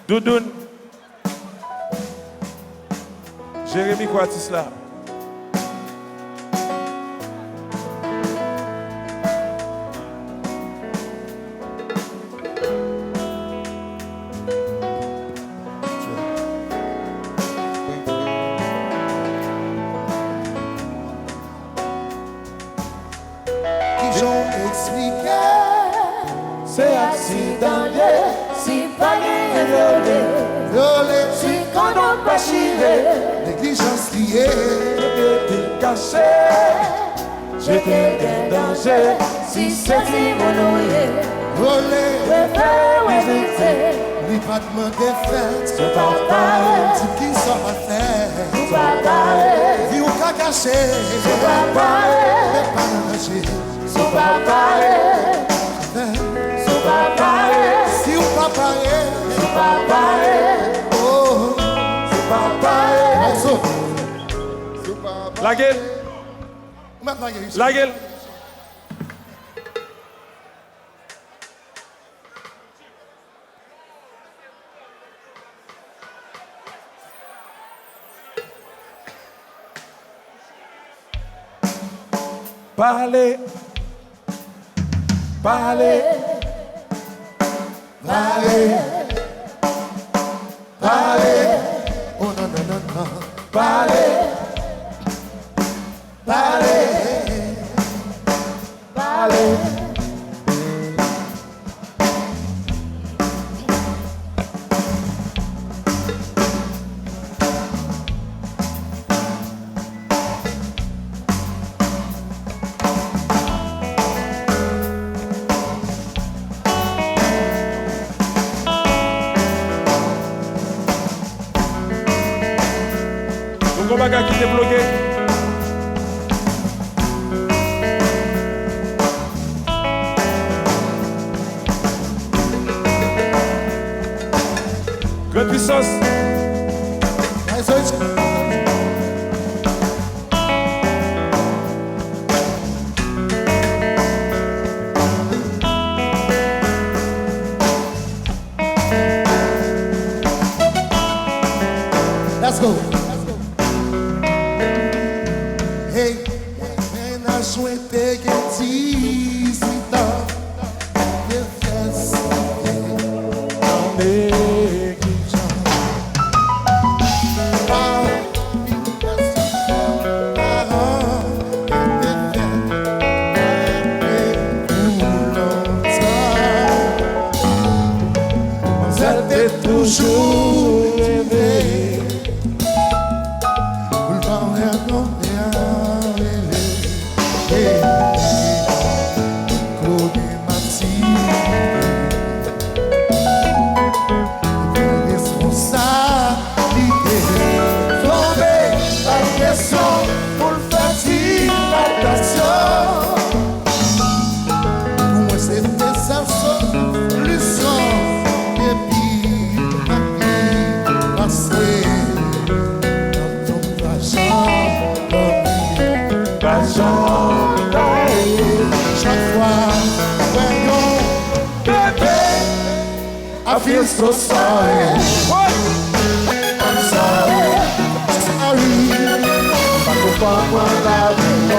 Doudoune. Jérémy Quartis là. C'est accident, si pas violé, si qu'on n'a pas chiré, négligence liée, J'étais caché, j'étais en danger, si c'est mon ouïe, volé, les battements des fêtes, c'est pas pareil, tout qui sont à faire, c'est pas pareil, vie ou qu'à cacher, c'est pas pareil, mais pas nager, c'est pas pareil, c'est pas pareil, si ou pas pareil, c'est pas pareil, oh, c'est pas pareil. La gueule. La gueule. Parlez. Parlez. parler, parler, oh non, non, non, non, parler, parler, parler. On va quitter bloqué. Grande puissance. Let's go. Hey, when I sweat taking tease with the first toujours rêvé. Vous le parlez non bien. Côté responsabilité. Tomber la question pour le fatigue, l'adaptation. Pour moi, c'était ça, solution. Et puis, ma vie passée. Dans ton pachon, chaque fois, when you're baby, I feel so sorry. I'm sorry, sorry. Pas la vie,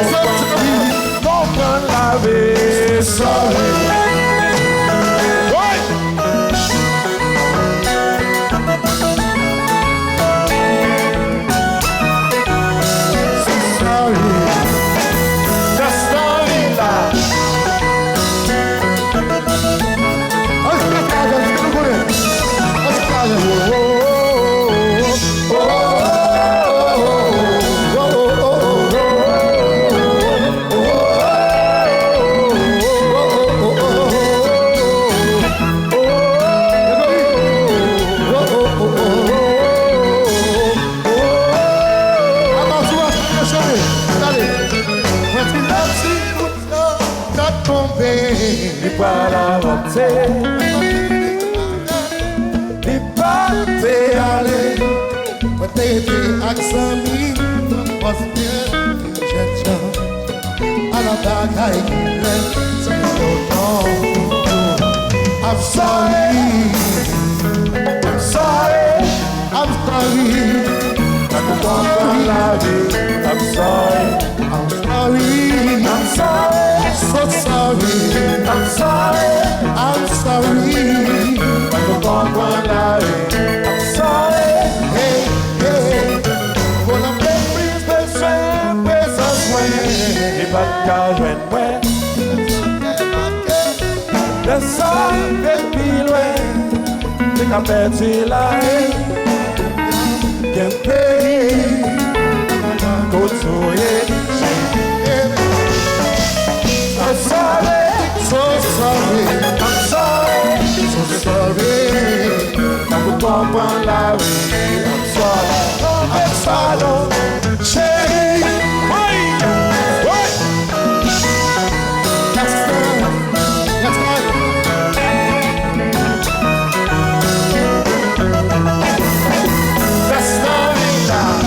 non pas la vie, Sorry. I'm sorry, I'm sorry. I'm sorry. Pas comprendre la vie. I'm sorry. Hey, hey. Pour la méprise de soin, présence soin. Et pas de carré, ouais. Le sang depuis loin. C'est qu'à perdre la haine. Bien payé. Côte-souillé. I'm sorry. So sorry. I'm sorry. So sorry. Pas comprendre la vie. I'm sorry. I'm sorry. Chérie. Oui. Oui. That's right. That's right. That's not enough.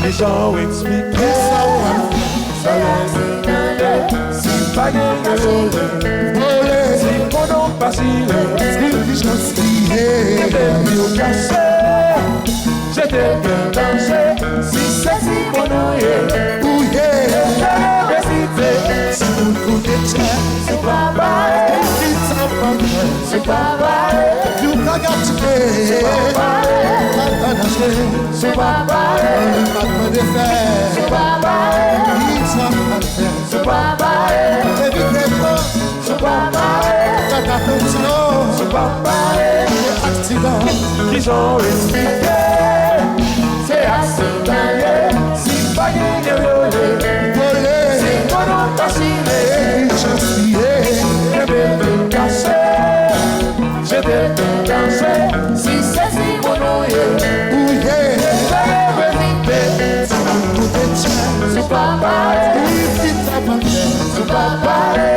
Les gens expliquent ça si pas gagné si mon nom facile j'étais mieux caché j'étais bien dansé si c'est si mon nom j'étais récité si mon coup de tien c'est pas pareil c'est pas pareil You got to pay. c'est pas pareil c'est pas pareil c'est pas pareil c'est pas pareil c'est pas pareil c'est pas pareil ils ont expliqué c'est accident si pas gagné si ton nom facile j'étais bien caché j'étais bien dansé si c'est si mon nom c'est pas pareil c'est pas pareil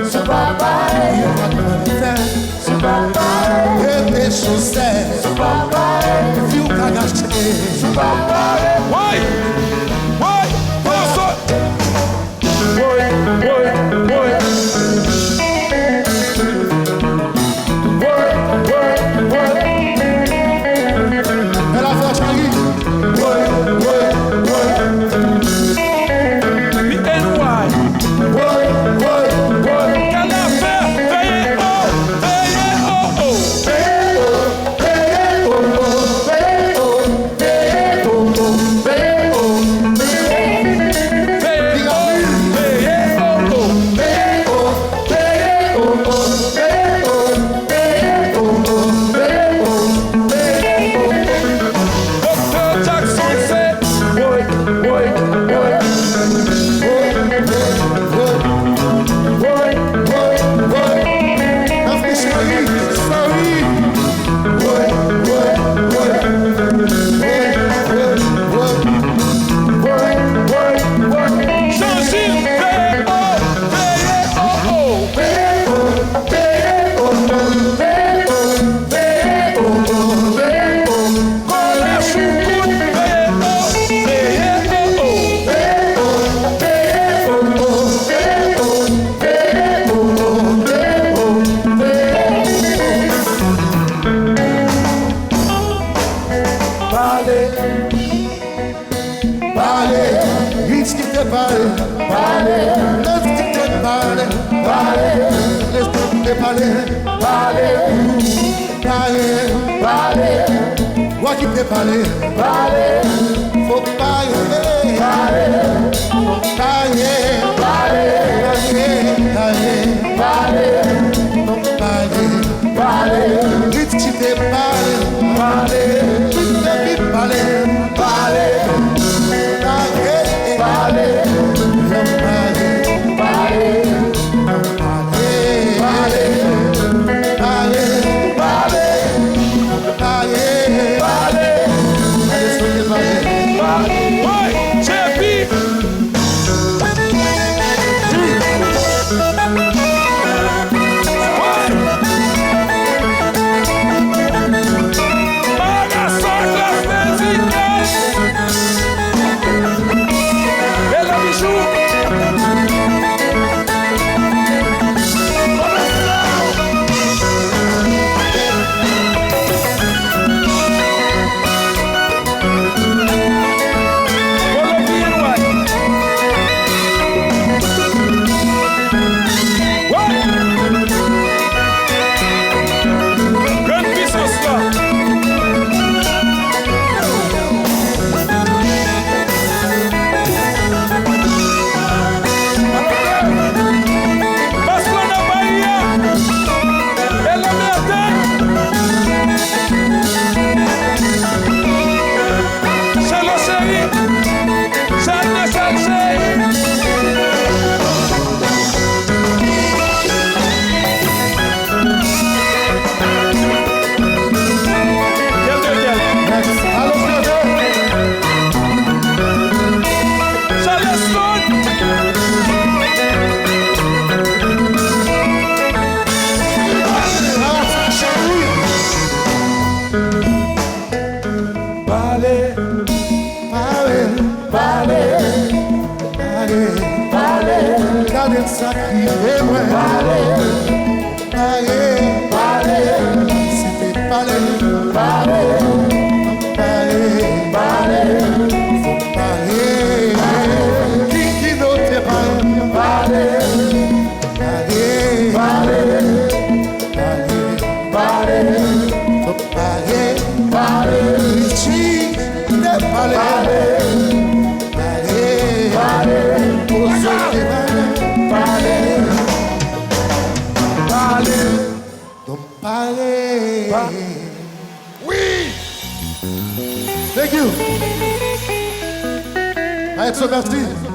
c'est pas pareil c'est pas pareil c'est pas pareil c'est pas pareil ouais ouais ouais ouais ouais sacrifié moi. C'était parler. Qui n'ose parler. Oui. Thank you. Merci.